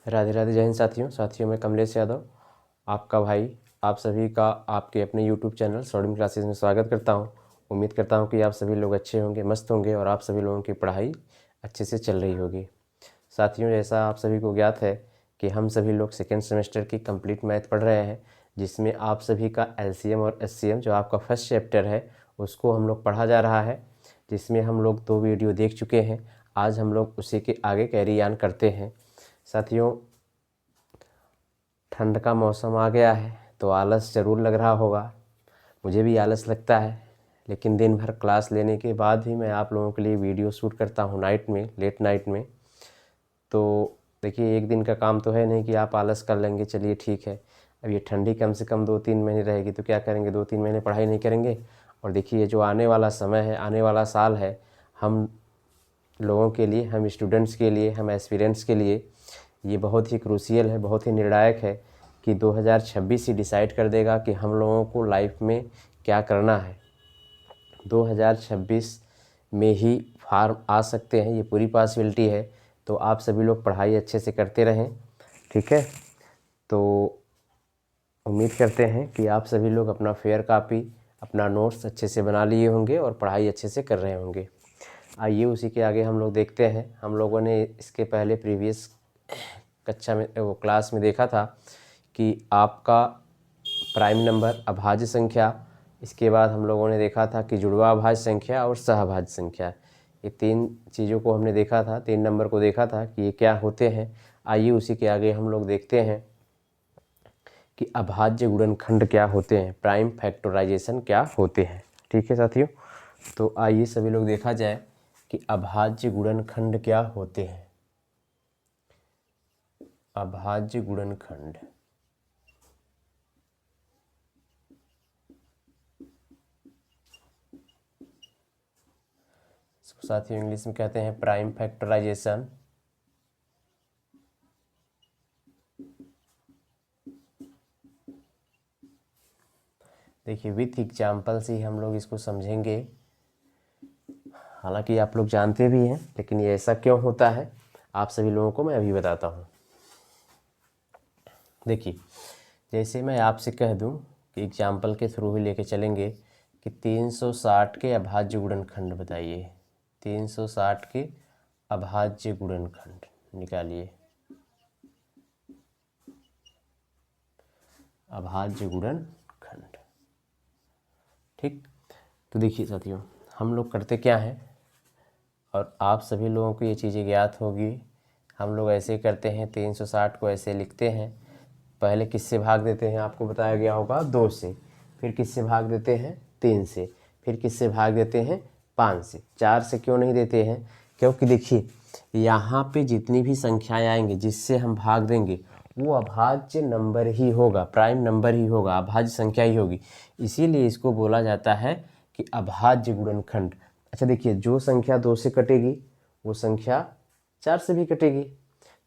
राधे राधे, जय हिंद साथियों मैं कमलेश यादव, आपका भाई, आप सभी का आपके अपने यूट्यूब चैनल स्टडी क्लासेस में स्वागत करता हूं। उम्मीद करता हूं कि आप सभी लोग अच्छे होंगे, मस्त होंगे और आप सभी लोगों की पढ़ाई अच्छे से चल रही होगी। साथियों, जैसा आप सभी को ज्ञात है कि हम सभी लोग सेकेंड सेमेस्टर की कंप्लीट मैथ पढ़ रहे हैं, जिसमें आप सभी का एलसीएम और एचसीएम जो आपका फर्स्ट चैप्टर है उसको हम लोग पढ़ा जा रहा है, जिसमें हम लोग 2 वीडियो देख चुके हैं। आज हम लोग उसी के आगे कैरी ऑन करते हैं। साथियों, ठंड का मौसम आ गया है तो आलस ज़रूर लग रहा होगा। मुझे भी आलस लगता है, लेकिन दिन भर क्लास लेने के बाद भी मैं आप लोगों के लिए वीडियो शूट करता हूँ नाइट में, लेट नाइट में। तो देखिए, एक दिन का काम तो है नहीं कि आप आलस कर लेंगे, चलिए ठीक है। अब ये ठंडी कम से कम 2-3 महीने रहेगी तो क्या करेंगे, 2-3 महीने पढ़ाई नहीं करेंगे। और देखिए, जो आने वाला समय है, आने वाला साल है, हम लोगों के लिए, हम स्टूडेंट्स के लिए, हम एस्पिरेंट्स के लिए ये बहुत ही क्रूशियल है, बहुत ही निर्णायक है कि 2026 ही डिसाइड कर देगा कि हम लोगों को लाइफ में क्या करना है। 2026 में ही फॉर्म आ सकते हैं, ये पूरी पॉसिबिलिटी है। तो आप सभी लोग पढ़ाई अच्छे से करते रहें, ठीक है। तो उम्मीद करते हैं कि आप सभी लोग अपना फेयर कॉपी, अपना नोट्स अच्छे से बना लिए होंगे और पढ़ाई अच्छे से कर रहे होंगे। आइए उसी के आगे हम लोग देखते हैं। हम लोगों ने इसके पहले प्रीवियस कक्षा में, वो क्लास में देखा था कि आपका प्राइम नंबर, अभाज्य संख्या, इसके बाद हम लोगों ने देखा था कि जुड़वा अभाज्य संख्या और सहअभाज्य संख्या। ये 3 चीज़ों को हमने देखा था, 3 नंबर को देखा था कि ये क्या होते हैं। आइए उसी के आगे हम लोग देखते हैं कि अभाज्य गुणनखंड क्या होते हैं, प्राइम फैक्टराइजेशन क्या होते हैं। ठीक है साथियों, तो आइए सभी लोग देखा जाए कि अभाज्य गुणनखंड क्या होते हैं। अभाज्य गुणनखंड, इसको साथियों इंग्लिश में कहते हैं प्राइम फैक्टराइजेशन। देखिए, विथ एग्जाम्पल्स ही हम लोग इसको समझेंगे। हालांकि आप लोग जानते भी हैं, लेकिन ये ऐसा क्यों होता है आप सभी लोगों को मैं अभी बताता हूँ। देखिए, जैसे मैं आपसे कह दूं कि एग्जाम्पल के थ्रू ही लेके चलेंगे कि 360 के अभाज्य गुणनखंड बताइए। 360 के अभाज्य गुणनखंड निकालिए। अभाज्य गुणनखंड, ठीक। तो देखिए साथियों, हम लोग करते क्या हैं, और आप सभी लोगों को ये चीज़ें ज्ञात होगी। हम लोग ऐसे करते हैं, 360 को ऐसे लिखते हैं। पहले किससे भाग देते हैं, आपको बताया गया होगा 2 से, फिर किससे भाग देते हैं 3 से, फिर किससे भाग देते हैं 5 से। 4 से क्यों नहीं देते हैं, क्योंकि देखिए यहाँ पे जितनी भी संख्याएं आएंगी जिससे हम भाग देंगे वो अभाज्य नंबर ही होगा, प्राइम नंबर ही होगा, अभाज्य संख्या ही होगी। इसीलिए इसको बोला जाता है कि अभाज्य गुणनखंड। अच्छा देखिए, जो संख्या 2 से कटेगी वो संख्या 4 से भी कटेगी।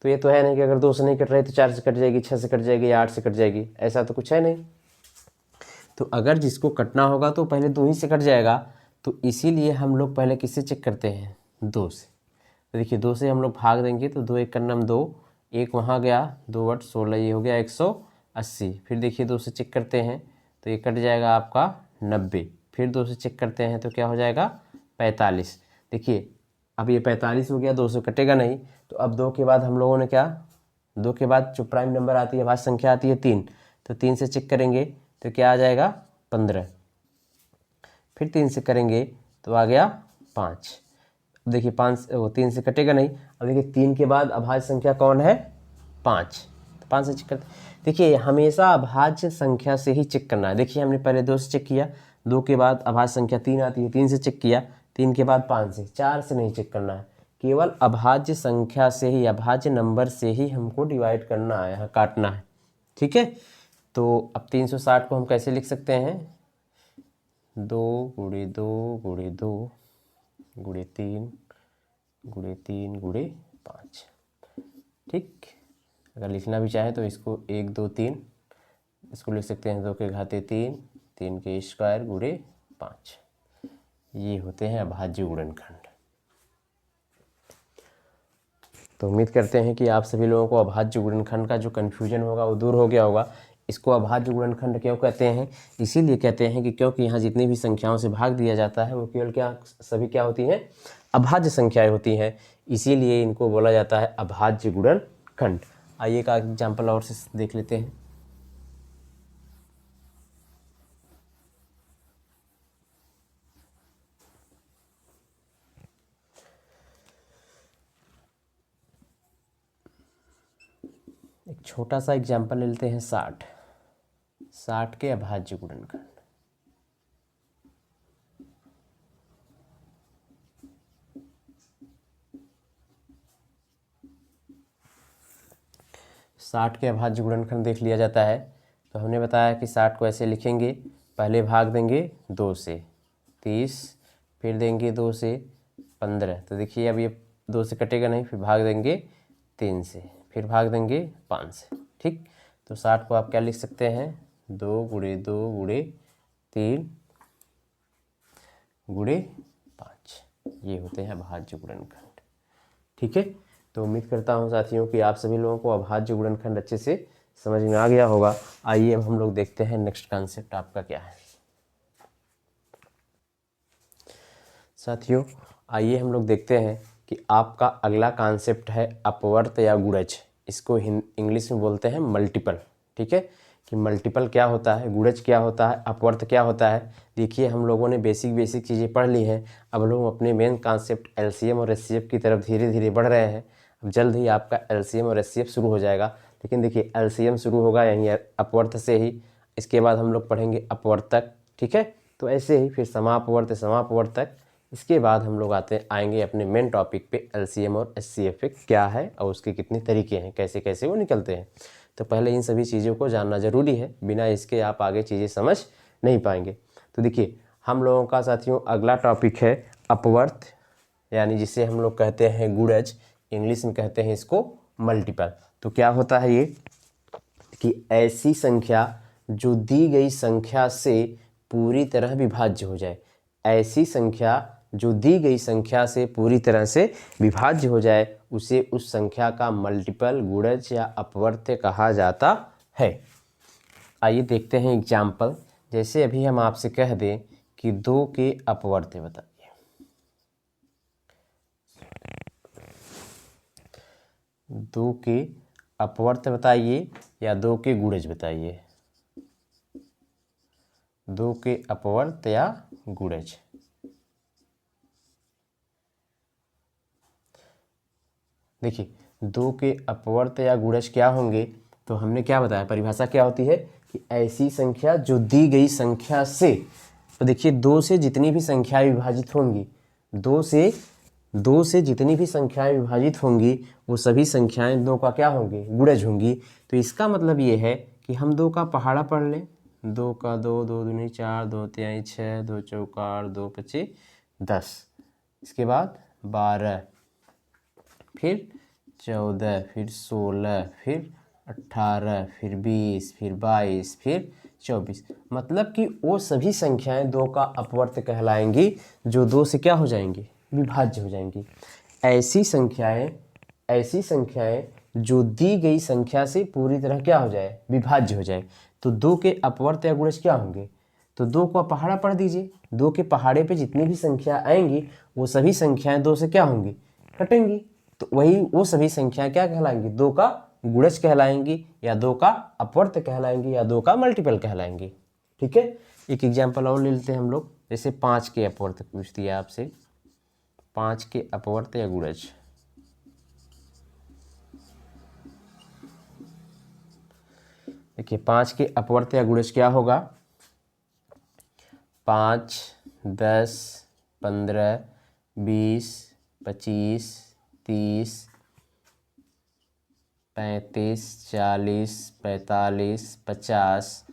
तो ये तो है नहीं कि अगर 2 से नहीं कट रही तो 4 से कट जाएगी, 6 से कट जाएगी, 8 से कट जाएगी, ऐसा तो कुछ है नहीं। तो अगर जिसको कटना होगा तो पहले 2 ही से कट जाएगा। तो इसीलिए हम लोग पहले किससे चेक करते हैं, 2 से। तो देखिए, 2 से हम लोग भाग देंगे तो 2 एक करनम 2, एक वहाँ गया, 2 बट 16, ये हो गया 180। फिर देखिए 2 से चेक करते हैं तो ये कट जाएगा आपका 90। फिर 2 से चेक करते हैं तो क्या हो जाएगा 45। देखिए अब ये 45 हो गया, 2 से कटेगा नहीं। तो अब 2 के बाद हम लोगों ने क्या, 2 के बाद जो प्राइम नंबर आती है, भाज्य संख्या आती है 3, तो 3 से चेक करेंगे तो क्या आ जाएगा 15। फिर 3 से करेंगे तो आ गया 5। अब देखिए 5 वो 3 से कटेगा नहीं। अब देखिए 3 के बाद अभाज्य संख्या कौन है, 5, तो 5 से चेक करते। देखिए हमेशा अभाज्य संख्या से ही चेक करना है। देखिए हमने पहले 2 से चेक किया, 2 के बाद अभाज्य संख्या 3 आती है, 3 से चेक किया, 3 के बाद 5 से, 4 से नहीं चेक करना है। केवल अभाज्य संख्या से ही, अभाज्य नंबर से ही हमको डिवाइड करना है, यहाँ काटना है, ठीक है। तो अब 360 को हम कैसे लिख सकते हैं, 2 गुणे 2 गुणे 2 गुणे 3 गुणे 3 गुणे 5, ठीक। अगर लिखना भी चाहे तो इसको 1 2 3 इसको लिख सकते हैं 2 के घाते 3, 3 के स्क्वायर गुणे 5। ये होते हैं अभाज्य गुणनखंड। तो उम्मीद करते हैं कि आप सभी लोगों को अभाज्य गुणनखंड का जो कन्फ्यूजन होगा वो दूर हो गया होगा। इसको अभाज्य गुणनखंड क्यों कहते हैं? इसीलिए कहते हैं कि क्योंकि यहाँ जितनी भी संख्याओं से भाग दिया जाता है वो केवल सभी क्या होती हैं? अभाज्य संख्याएं होती हैं, इसीलिए इनको बोला जाता है अभाज्य गुणनखंड। आइए एक एग्जाम्पल और से देख लेते हैं। एक छोटा सा एग्जाम्पल ले लेते हैं 60 के अभाज्य गुणनखंड। साठ के अभाज्य गुणनखंड देख लिया जाता है। तो हमने बताया कि 60 को ऐसे लिखेंगे, पहले भाग देंगे 2 से 30, फिर देंगे 2 से 15। तो देखिए अब ये 2 से कटेगा नहीं, फिर भाग देंगे 3 से, फिर भाग देंगे 5 से। ठीक, तो 60 को आप क्या लिख सकते हैं? 2 गुणे 2 गुणे 3 गुणे 5, ये होते हैं अभाज्य गुणनखंड। ठीक है, तो उम्मीद करता हूँ साथियों कि आप सभी लोगों को अभाज्य गुणनखंड अच्छे से समझ में आ गया होगा। आइए अब हम लोग देखते हैं नेक्स्ट कॉन्सेप्ट आपका क्या है। साथियों आइए हम लोग देखते हैं कि आपका अगला कॉन्सेप्ट है अपवर्त या गुणज। इसको इंग्लिश में बोलते हैं मल्टीपल। ठीक है, कि मल्टीपल क्या होता है, गुणज क्या होता है, अपवर्त क्या होता है। देखिए हम लोगों ने बेसिक चीज़ें पढ़ ली हैं, अब लोग अपने मेन कॉन्सेप्ट एलसीएम और एचसीएफ की तरफ धीरे धीरे बढ़ रहे हैं। अब जल्द ही आपका एलसीएम और एचसीएफ शुरू हो जाएगा। लेकिन देखिए एलसीएम शुरू होगा यहीं अपवर्त से ही, इसके बाद हम लोग पढ़ेंगे अपवर्तक। ठीक है, तो ऐसे ही फिर समापवर्त समापवर्तक, इसके बाद हम लोग आएंगे अपने मेन टॉपिक पे एलसीएम और एचसीएफ क्या है और उसके कितने तरीके हैं, कैसे कैसे वो निकलते हैं। तो पहले इन सभी चीज़ों को जानना ज़रूरी है, बिना इसके आप आगे चीज़ें समझ नहीं पाएंगे। तो देखिए हम लोगों का साथियों अगला टॉपिक है अपवर्त, यानी जिसे हम लोग कहते हैं गुणज, इंग्लिश में कहते हैं इसको मल्टीपल। तो क्या होता है ये कि ऐसी संख्या जो दी गई संख्या से पूरी तरह विभाज्य हो जाए, ऐसी संख्या जो दी गई संख्या से पूरी तरह से विभाज्य हो जाए, उसे उस संख्या का मल्टीपल गुणज या अपवर्त्य कहा जाता है। आइए देखते हैं एग्जाम्पल। जैसे अभी हम आपसे कह दें कि 2 के अपवर्त्य बताइए। 2 के अपवर्त्य बताइए या 2 के गुणज बताइए। 2 के अपवर्त्य या गुणज। देखिए 2 के अपवर्त्य या गुणज क्या होंगे, तो हमने क्या बताया, परिभाषा क्या होती है कि ऐसी संख्या जो दी गई संख्या से, तो देखिए 2 से जितनी भी संख्याएं विभाजित होंगी, 2 से जितनी भी संख्याएं विभाजित होंगी वो सभी संख्याएं 2 का क्या होंगी, गुणज होंगी। तो इसका मतलब ये है कि हम 2 का पहाड़ा पढ़ लें, 2 का 2, 2 दूनी 4, 2 तिहाई 6, 2 चौका 8, 2 पचे 10, इसके बाद 12, फिर 14, फिर 16, फिर 18, फिर 20, फिर 22, फिर 24। मतलब कि वो सभी संख्याएं 2 का अपवर्त्य कहलाएंगी जो 2 से क्या हो जाएंगी, विभाज्य हो जाएंगी। ऐसी संख्याएं जो दी गई संख्या से पूरी तरह क्या हो जाए, विभाज्य हो जाए। तो 2 के अपवर्त्य या गुणज क्या होंगे, तो 2 का पहाड़ा पढ़ दीजिए, 2 के पहाड़े पे जितनी भी संख्या आएंगी वो सभी संख्याएं 2 से क्या होंगी, कटेंगी। तो वही वो सभी संख्याएं क्या कहलाएंगी, 2 का गुणज कहलाएंगी, या 2 का अपवर्त्य कहलाएंगी, या 2 का मल्टीपल कहलाएंगी। ठीक है, एक एग्जांपल और ले लेते हैं हम लोग। जैसे 5 के अपवर्त्य पूछ दिया आपसे, 5 के अपवर्त्य या गुणज। देखिए 5 के अपवर्त्य या गुणज क्या होगा, 5, 10, 15, 20, 25, 30, 35, 40, 45, 50,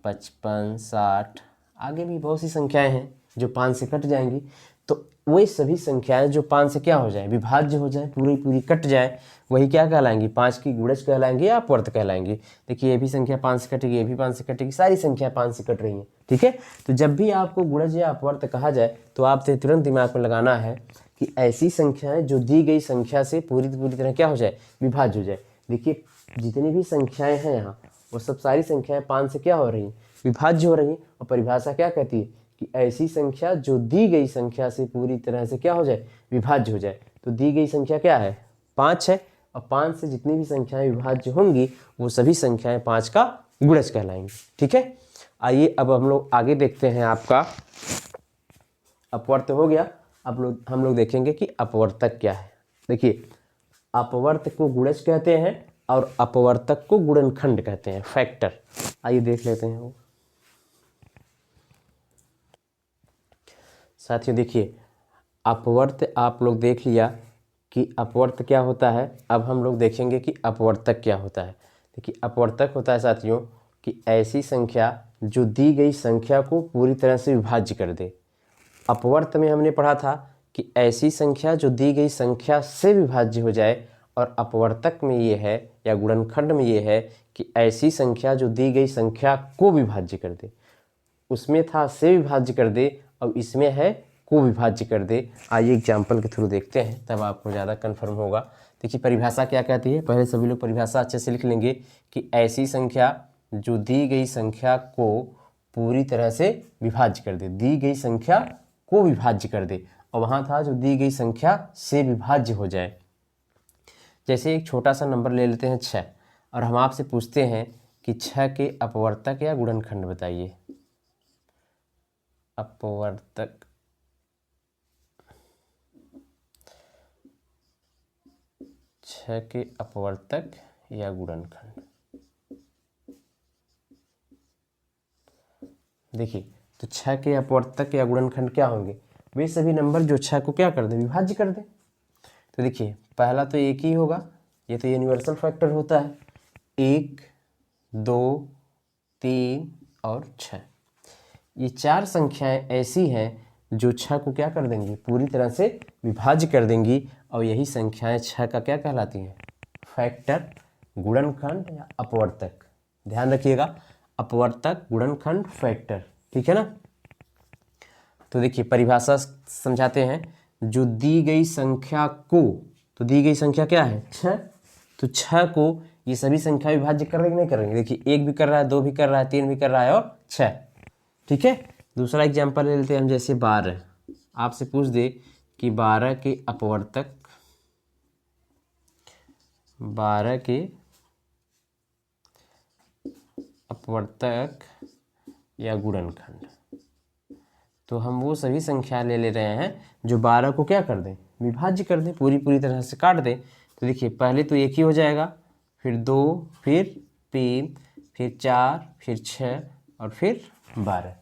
55, 60, आगे भी बहुत सी संख्याएं हैं जो 5 से कट जाएंगी। तो वही सभी संख्याएं जो 5 से क्या हो जाए, विभाज्य हो जाए, पूरी कट जाए, वही क्या कहलाएंगी, 5 की गुणज कहलाएंगी या अपवर्त्य कहलाएंगी। देखिए ये भी संख्या 5 से कटेगी, ये भी 5 से कटेगी, सारी संख्या 5 से कट रही हैं। ठीक है, तो जब भी आपको गुणज या अपवर्त्य कहा जाए तो आपसे तुरंत दिमाग में लगाना है कि ऐसी संख्याएं जो दी गई संख्या से पूरी तरह क्या हो जाए, विभाज्य हो जाए। देखिए जितनी भी संख्याएं हैं यहाँ वो सब सारी संख्याएं 5 से क्या हो रही हैं, विभाज्य हो रही हैं। और परिभाषा क्या कहती है कि ऐसी संख्या जो दी गई संख्या से पूरी तरह से क्या हो जाए, विभाज्य हो जाए। तो दी गई संख्या क्या है, 5 है, और 5 से जितनी भी संख्याएं विभाज्य होंगी वो सभी संख्याएं 5 का गुणज कहलाएंगी। ठीक है, आइए अब हम लोग आगे देखते हैं। आपका अपवर्त हो गया। अब हम लोग देखेंगे कि अपवर्तक क्या है। देखिए अपवर्त को गुणज कहते हैं और अपवर्तक को गुणनखंड कहते हैं, फैक्टर। आइए देख लेते हैं वो। साथियों देखिए अपवर्त आप लोग देख लिया कि अपवर्त क्या होता है। अब हम लोग देखेंगे कि अपवर्तक क्या होता है। देखिए अपवर्तक होता है साथियों कि ऐसी संख्या जो दी गई संख्या को पूरी तरह से विभाज्य कर दे। अपवर्त में हमने पढ़ा था कि ऐसी संख्या जो दी गई संख्या से विभाज्य हो जाए, और अपवर्तक में ये है या गुणनखंड में ये है कि ऐसी संख्या जो दी गई संख्या को विभाज्य कर दे। उसमें था से विभाज्य कर दे और इसमें है को विभाज्य कर दे। आइए एग्जाम्पल के थ्रू देखते हैं, तब आपको ज़्यादा कन्फर्म होगा। देखिए परिभाषा क्या कहती है, पहले सभी लोग परिभाषा अच्छे से लिख लेंगे कि ऐसी संख्या जो दी गई संख्या को पूरी तरह से विभाज्य कर दे। दी गई संख्या को विभाज्य कर दे, और वहाँ था जो दी गई संख्या से विभाज्य हो जाए। जैसे एक छोटा सा नंबर ले लेते हैं 6, और हम आपसे पूछते हैं कि 6 के अपवर्तक या गुणनखंड बताइए। अपवर्तक 6 के अपवर्तक या गुणनखंड। देखिए तो 6 के अपवर्तक या गुणनखंड क्या होंगे, वे सभी नंबर जो 6 को क्या कर दें, विभाज्य कर दें। तो देखिए पहला तो एक ही होगा, ये तो यूनिवर्सल फैक्टर होता है। 1, 2, 3 और 6, ये 4 संख्याएं ऐसी हैं जो 6 को क्या कर देंगी, पूरी तरह से विभाज्य कर देंगी, और यही संख्याएं 6 का क्या कहलाती हैं, फैक्टर, गुणनखंड या अपवर्तक। ध्यान रखिएगा, अपवर्तक, गुणनखंड, फैक्टर। ठीक है ना। तो देखिए परिभाषा समझाते हैं। जो दी गई संख्या को, तो दी गई संख्या क्या है, 6, तो 6 को ये सभी संख्या विभाज्य कर रहे नहीं करेंगे। देखिए 1 भी कर रहा है, 2 भी कर रहा है, 3 भी कर रहा है और 6। ठीक है। दूसरा एग्जाम्पल ले लेते हैं हम, जैसे 12। आपसे पूछ दे कि 12 के अपवर्तक, 12 के अपवर्तक या गुणनखंड, तो हम वो सभी संख्या ले रहे हैं जो 12 को क्या कर दें, विभाज्य कर दें, पूरी तरह से काट दें। तो देखिए पहले तो 1 ही हो जाएगा, फिर 2, फिर 3, फिर 4, फिर 6 और फिर 12।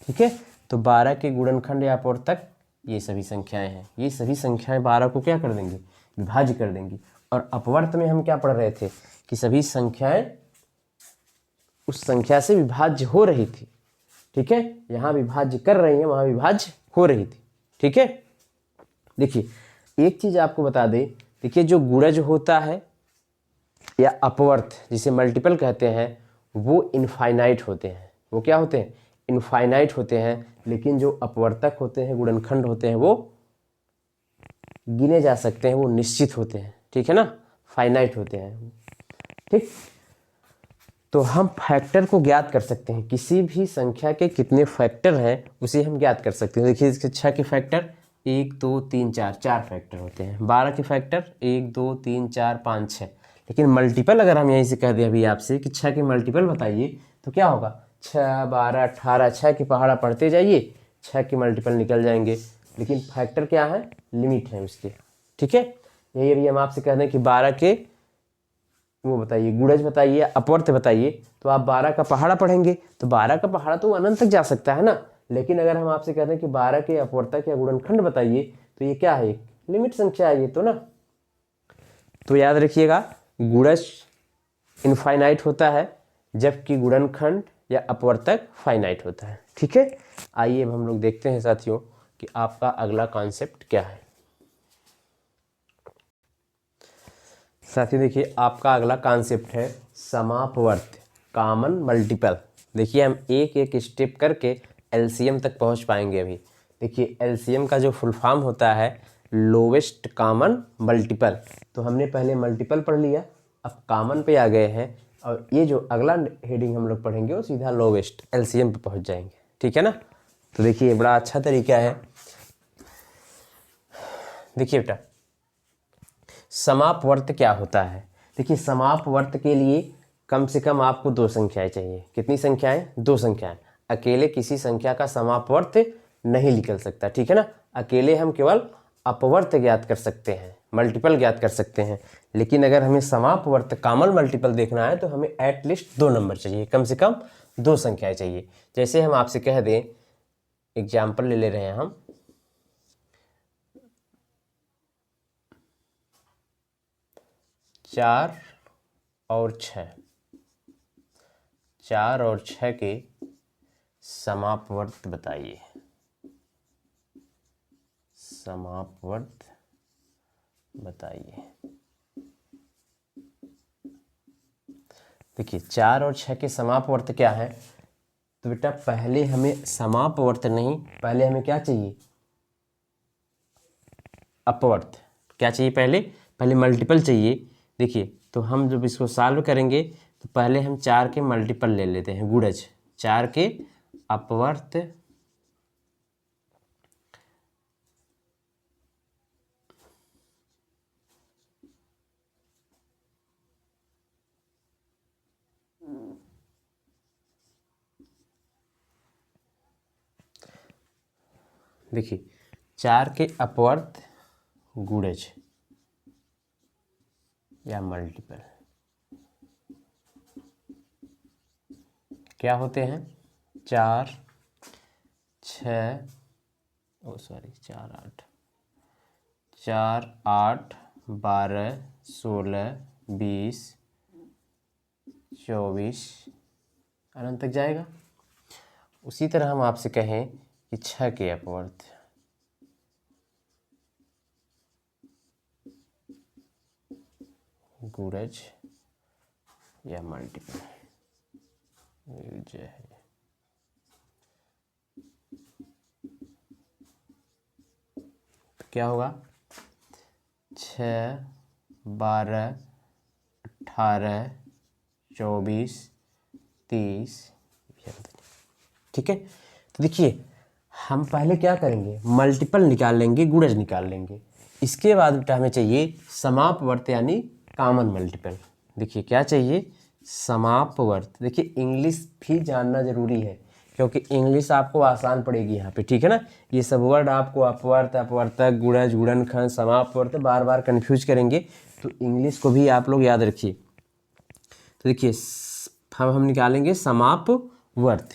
ठीक है। तो 12 के गुणनखंड या अपवर्तक ये सभी संख्याएं हैं। ये सभी संख्याएं 12 को क्या कर देंगी, विभाज्य कर देंगी। और अपवर्त में हम क्या पढ़ रहे थे कि सभी संख्याएं उस संख्या से विभाज्य हो रही थी। ठीक है, यहाँ विभाज्य कर रही है, वहाँ विभाज्य हो रही थी। ठीक है। देखिए एक चीज आपको बता दें, देखिए जो गुणज होता है या अपवर्त जिसे मल्टीपल कहते हैं, वो इनफाइनाइट होते हैं। वो क्या होते हैं, इनफाइनाइट होते हैं। लेकिन जो अपवर्तक होते हैं, गुणनखंड होते हैं, वो गिने जा सकते हैं, वो निश्चित होते हैं। ठीक है ना, फाइनाइट होते हैं। ठीक, तो हम फैक्टर को ज्ञात कर सकते हैं। किसी भी संख्या के कितने फैक्टर हैं उसे हम ज्ञात कर सकते हैं। देखिए इसके 6 के फैक्टर 1, 2, 3, 4, 4 फैक्टर होते हैं। 12 के फैक्टर 1, 2, 3, 4, 5, 6। लेकिन मल्टीपल अगर हम यहीं से कह दें अभी आपसे कि 6 के मल्टीपल बताइए, तो क्या होगा, 6, 12, 18, 6 की पहाड़ा पढ़ते जाइए, 6 के मल्टीपल निकल जाएंगे। लेकिन फैक्टर क्या है, लिमिट है उसके। ठीक है, यही अभी हम आपसे कह दें कि 12 के वो बताइए, गुणज बताइए, अपवर्त बताइए, तो आप 12 का पहाड़ा पढ़ेंगे, तो 12 का पहाड़ा तो अनंत तक जा सकता है ना। लेकिन अगर हम आपसे कहते हैं कि 12 के अपवर्तक या गुणनखंड बताइए, तो ये क्या है, एक लिमिट संख्या है ये तो ना। तो याद रखिएगा, गुणज इनफाइनाइट होता है, जबकि गुणनखंड या अपवर्तक फाइनाइट होता है। ठीक है, आइए अब हम लोग देखते हैं साथियों कि आपका अगला कॉन्सेप्ट क्या है। साथियों देखिए आपका अगला कॉन्सेप्ट है समापवर्त, कॉमन मल्टीपल। देखिए हम एक एक स्टेप करके एलसीएम तक पहुंच पाएंगे अभी। देखिए एलसीएम का जो फुल फॉर्म होता है लोवेस्ट कॉमन मल्टीपल। तो हमने पहले मल्टीपल पढ़ लिया, अब कॉमन पे आ गए हैं, और ये जो अगला हेडिंग हम लोग पढ़ेंगे वो सीधा लोवेस्ट एलसीएम पे पहुंच जाएंगे, ठीक है ना। तो देखिए बड़ा अच्छा तरीका है। देखिए बेटा, समापवर्त क्या होता है। देखिए समापवर्त के लिए कम से कम आपको दो संख्याएं चाहिए। कितनी संख्याएं? दो संख्याएं। अकेले किसी संख्या का समापवर्त नहीं निकल सकता, ठीक है ना। अकेले हम केवल अपवर्त ज्ञात कर सकते हैं, मल्टीपल ज्ञात कर सकते हैं, लेकिन अगर हमें समापवर्त कॉमन मल्टीपल देखना है तो हमें एटलीस्ट दो नंबर चाहिए, कम से कम दो संख्याएं चाहिए। जैसे हम आपसे कह दें, एग्जाम्पल ले रहे हैं हम, 4 और 6, 4 और 6 के समापवर्त बताइए। समापवर्त बताइए। देखिए 4 और 6 के समापवर्त क्या है। तो बेटा पहले हमें समापवर्त नहीं, पहले हमें क्या चाहिए? अपवर्त। क्या चाहिए? पहले मल्टीपल चाहिए। देखिए तो हम जब इसको सॉल्व करेंगे तो पहले हम 4 के मल्टीपल ले लेते हैं, गुणज। 4 के अपवर्त देखिए 4 के अपवर्त गुणज या मल्टीपल क्या होते हैं? 4, 6, 4, 8, 4, 8, 12, 16, 20, 24 अनंत तक जाएगा। उसी तरह हम आपसे कहें कि 6 के अपवर्त गुणज या मल्टीपल है। तो क्या होगा? 6, 12, 18, 24, 30, ठीक है। तो देखिए हम पहले क्या करेंगे? मल्टीपल निकाल लेंगे, गुणज निकाल लेंगे। इसके बाद बेटा हमें चाहिए समापवर्त यानी कॉमन मल्टीपल। देखिए क्या चाहिए? समापवर्त। देखिए इंग्लिश भी जानना जरूरी है, क्योंकि इंग्लिश आपको आसान पड़ेगी यहाँ पे, ठीक है ना। ये सब वर्ड आपको अपवर्त, अपवर्तक, गुणज, गुणनखंड, समापवर्त बार बार कन्फ्यूज करेंगे, तो इंग्लिश को भी आप लोग याद रखिए। तो देखिए हम निकालेंगे समापवर्त।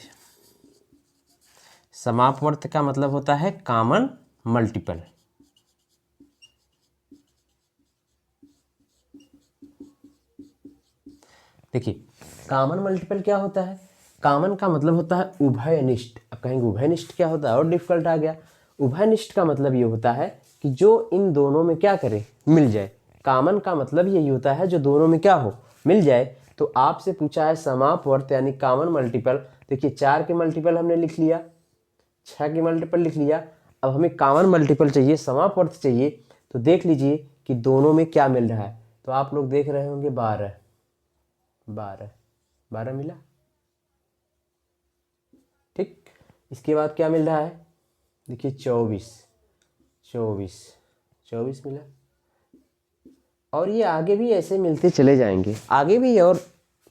समापवर्त का मतलब होता है कॉमन मल्टीपल। देखिए कॉमन मल्टीपल क्या होता है? कॉमन का मतलब होता है उभयनिष्ठ। अब कहेंगे उभयनिष्ठ क्या होता है, और डिफिकल्ट आ गया। उभयनिष्ठ का मतलब ये होता है कि जो इन दोनों में क्या करे, मिल जाए। कॉमन का मतलब यही होता है जो दोनों में क्या हो, मिल जाए। तो आपसे पूछा है समापवर्त यानी कॉमन मल्टीपल। देखिए 4 के मल्टीपल हमने लिख लिया, 6 के मल्टीपल लिख लिया, अब हमें कॉमन मल्टीपल चाहिए, समापवर्त चाहिए। तो देख लीजिए कि दोनों में क्या मिल रहा है। तो आप लोग देख रहे होंगे 12, 12, 12 मिला, ठीक। इसके बाद क्या मिल रहा है? देखिए 24, 24, 24 मिला। और ये आगे भी ऐसे मिलते चले जाएंगे, आगे भी और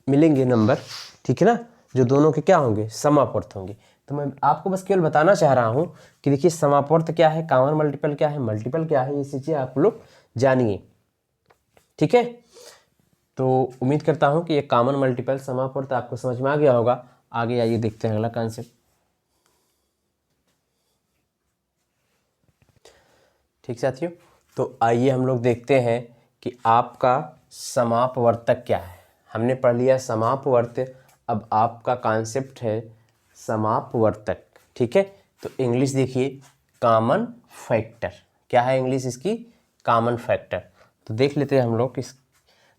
मिलेंगे नंबर, ठीक है ना, जो दोनों के क्या होंगे, समापवर्त होंगे। तो मैं आपको बस केवल बताना चाह रहा हूँ कि देखिए समापवर्त क्या है, कॉमन मल्टीपल क्या है, मल्टीपल क्या है, ये चीज़ें आप लोग जानिए, ठीक है। तो उम्मीद करता हूँ कि ये कॉमन मल्टीपल समापवर्त आपको समझ में आ गया होगा। आगे आइए देखते हैं अगला कॉन्सेप्ट। ठीक साथियों, तो आइए हम लोग देखते हैं कि आपका समापवर्तक क्या है। हमने पढ़ लिया समापवर्त, अब आपका कॉन्सेप्ट है समापवर्तक, ठीक है। तो इंग्लिश देखिए कॉमन फैक्टर। क्या है इंग्लिश इसकी? Common factor. तो देख लेते हैं हम लोग किस।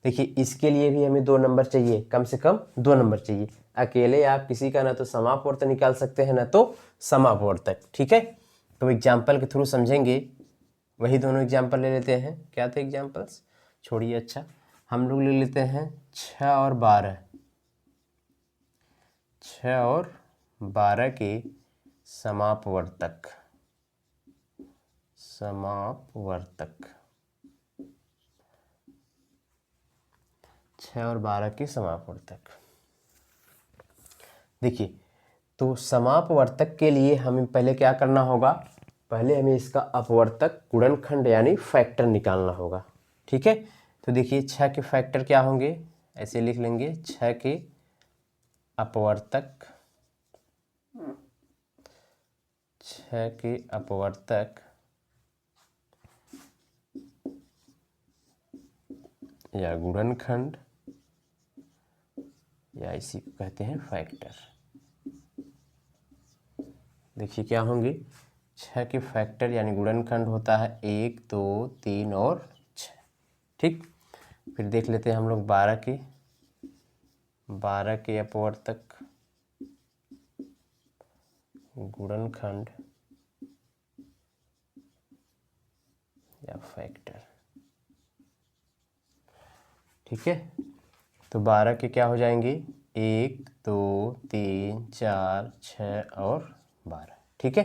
देखिए इसके लिए भी हमें दो नंबर चाहिए, कम से कम दो नंबर चाहिए। अकेले आप किसी का ना तो समापवर्त निकाल सकते हैं ना तो समापवर्तक, ठीक है। तो एग्जाम्पल के थ्रू समझेंगे। वही दोनों एग्जाम्पल ले लेते हैं। क्या थे एग्जाम्पल्स, छोड़िए। अच्छा, हम लोग ले लेते हैं 6 और 12। 6 और 12 के समापवर्तक। समापवर्तक 6 और 12 के समापवर्तक। देखिए, तो समापवर्तक के लिए हमें पहले क्या करना होगा, पहले हमें इसका अपवर्तक गुणनखंड यानी फैक्टर निकालना होगा। ठीक है, तो देखिए 6 के फैक्टर क्या होंगे, ऐसे लिख लेंगे 6 के अपवर्तक, 6 के अपवर्तक या गुणनखंड या इसी को कहते हैं फैक्टर। देखिए क्या होंगे, 6 के फैक्टर यानी गुणनखंड होता है 1, 2, 3 और 6। ठीक, फिर देख लेते हैं हम लोग 12 के अपवर्तक गुणनखंड या फैक्टर। ठीक है, तो 12 के क्या हो जाएंगे, 1, 2, 3, 4, 6 और 12। ठीक है,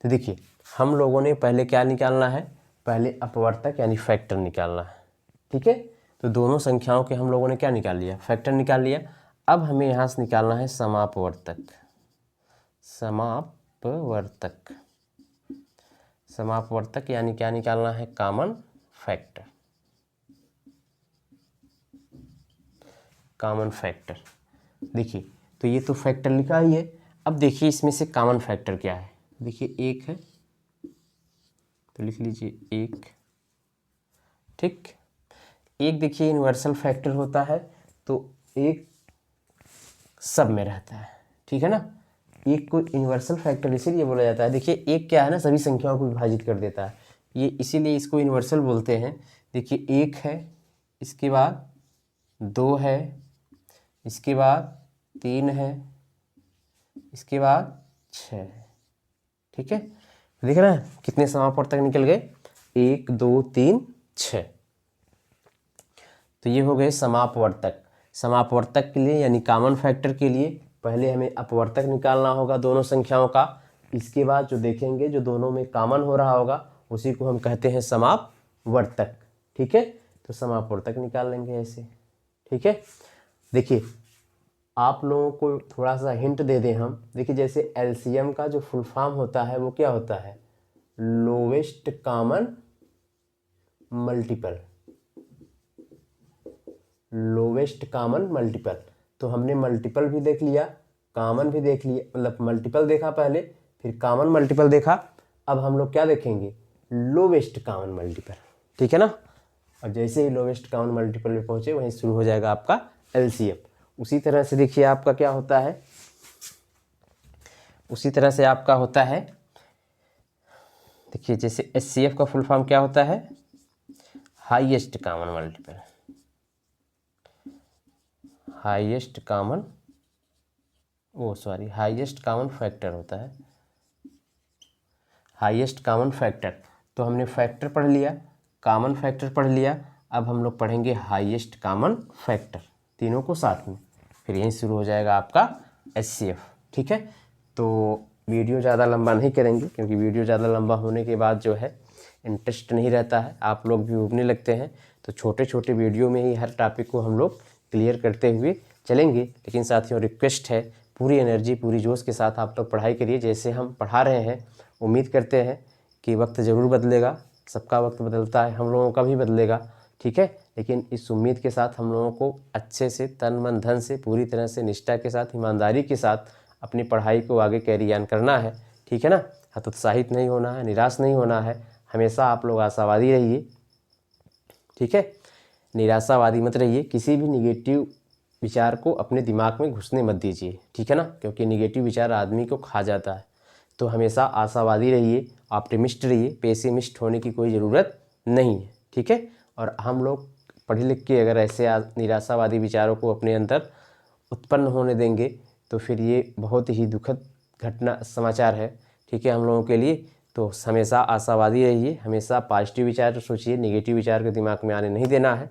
तो देखिए हम लोगों ने पहले क्या निकालना है, पहले अपवर्तक यानी फैक्टर निकालना है। ठीक है, तो दोनों संख्याओं के हम लोगों ने क्या निकाल लिया, फैक्टर निकाल लिया। अब हमें यहाँ से निकालना है समापवर्तक। समापवर्तक, समापवर्तक यानी क्या निकालना है, कॉमन फैक्टर। कॉमन फैक्टर, देखिए तो ये तो फैक्टर लिखा ही है। अब देखिए इसमें से कॉमन फैक्टर क्या है, देखिए 1 है तो लिख लीजिए 1। ठीक, 1 देखिए यूनिवर्सल फैक्टर होता है, तो 1 सब में रहता है। ठीक है ना, 1 को यूनिवर्सल फैक्टर इसीलिए बोला जाता है। देखिए 1 क्या है ना, सभी संख्याओं को विभाजित कर देता है, ये इसीलिए इसको यूनिवर्सल बोलते हैं। देखिए 1 है, इसके बाद 2 है, इसके बाद 3 है, इसके बाद 6 है। ठीक है, देख रहे हैं कितने समापवर्तक निकल गए, 1, 2, 3, 6। तो ये हो गए समापवर्तक। समापवर्तक के लिए यानी कॉमन फैक्टर के लिए पहले हमें अपवर्तक निकालना होगा दोनों संख्याओं का। इसके बाद जो देखेंगे जो दोनों में कॉमन हो रहा होगा उसी को हम कहते हैं समापवर्तक। ठीक है, तो समापवर्तक निकाल लेंगे ऐसे। ठीक है, देखिए आप लोगों को थोड़ा सा हिंट दे दें हम, देखिए जैसे एलसीएम का जो फुल फॉर्म होता है वो क्या होता है, lowest common multiple. Lowest common multiple, तो हमने मल्टीपल भी देख लिया, कॉमन भी देख लिया, मतलब मल्टीपल देखा पहले, फिर कॉमन मल्टीपल देखा। अब हम लोग क्या देखेंगे, लोवेस्ट कॉमन मल्टीपल। ठीक है ना, और जैसे ही लोवेस्ट कॉमन मल्टीपल में पहुंचे वहीं शुरू हो जाएगा आपका एलसीएम। उसी तरह से देखिए आपका क्या होता है, उसी तरह से आपका होता है, देखिए जैसे एचसीएफ का फुल फॉर्म क्या होता है, highest common multiple. Highest common, highest common factor होता है, हाईएस्ट कॉमन फैक्टर। तो हमने फैक्टर पढ़ लिया, कॉमन फैक्टर पढ़ लिया, अब हम लोग पढ़ेंगे हाईएस्ट कॉमन फैक्टर, तीनों को साथ में, फिर यहीं शुरू हो जाएगा आपका एचसीएफ। ठीक है, तो वीडियो ज़्यादा लंबा नहीं करेंगे क्योंकि वीडियो ज़्यादा लंबा होने के बाद जो है इंटरेस्ट नहीं रहता है, आप लोग भी उबने लगते हैं। तो छोटे छोटे वीडियो में ही हर टॉपिक को हम लोग क्लियर करते हुए चलेंगे। लेकिन साथियों रिक्वेस्ट है, पूरी एनर्जी पूरी जोश के साथ आप लोग पढ़ाई करिए जैसे हम पढ़ा रहे हैं। उम्मीद करते हैं कि वक्त ज़रूर बदलेगा, सबका वक्त बदलता है, हम लोगों का भी बदलेगा। ठीक है, लेकिन इस उम्मीद के साथ हम लोगों को अच्छे से तन मन धन से पूरी तरह से निष्ठा के साथ ईमानदारी के साथ अपनी पढ़ाई को आगे कैरी ऑन करना है। ठीक है ना, हतोत्साहित नहीं होना है, निराश नहीं होना है, हमेशा आप लोग आशावादी रहिए। ठीक है, निराशावादी मत रहिए, किसी भी निगेटिव विचार को अपने दिमाग में घुसने मत दीजिए। ठीक है ना, क्योंकि निगेटिव विचार आदमी को खा जाता है। तो हमेशा आशावादी रहिए, ऑप्टिमिस्ट रहिए, पेसिमिस्ट होने की कोई ज़रूरत नहीं है। ठीक है, और हम लोग पढ़ लिख के अगर ऐसे निराशावादी विचारों को अपने अंदर उत्पन्न होने देंगे तो फिर ये बहुत ही दुखद घटना समाचार है। ठीक है, हम लोगों के लिए। तो हमेशा आशावादी रहिए, हमेशा पॉजिटिव विचार सोचिए, नेगेटिव विचार के दिमाग में आने नहीं देना है।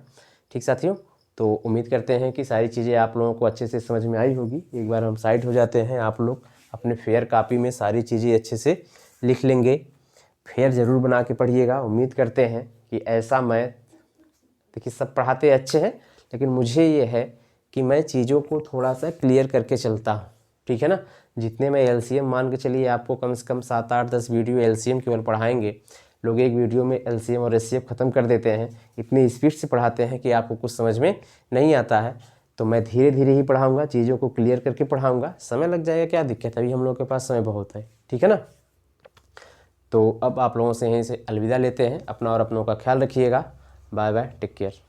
ठीक साथियों, तो उम्मीद करते हैं कि सारी चीज़ें आप लोगों को अच्छे से समझ में आई होगी। एक बार हम साइड हो जाते हैं, आप लोग अपने फेयर कॉपी में सारी चीज़ें अच्छे से लिख लेंगे। फेयर ज़रूर बना के पढ़िएगा। उम्मीद करते हैं कि ऐसा मैं, देखिए सब पढ़ाते अच्छे हैं, लेकिन मुझे ये है कि मैं चीज़ों को थोड़ा सा क्लियर करके चलता हूँ। ठीक है ना। जितने मैं एलसीएम मान के चलिए, आपको कम से कम 7, 8, 10 वीडियो एलसीएम केवल पढ़ाएंगे। लोग एक वीडियो में एलसीएम और एचसीएफ ख़त्म कर देते हैं, इतनी स्पीड से पढ़ाते हैं कि आपको कुछ समझ में नहीं आता है। तो मैं धीरे धीरे ही पढ़ाऊँगा, चीज़ों को क्लियर करके पढ़ाऊँगा। समय लग जाएगा, क्या दिक्कत है, अभी हम लोग के पास समय बहुत है। ठीक है ना। तो अब आप लोगों से यहीं से अलविदा लेते हैं। अपना और अपनों का ख्याल रखिएगा। Bye bye, take care.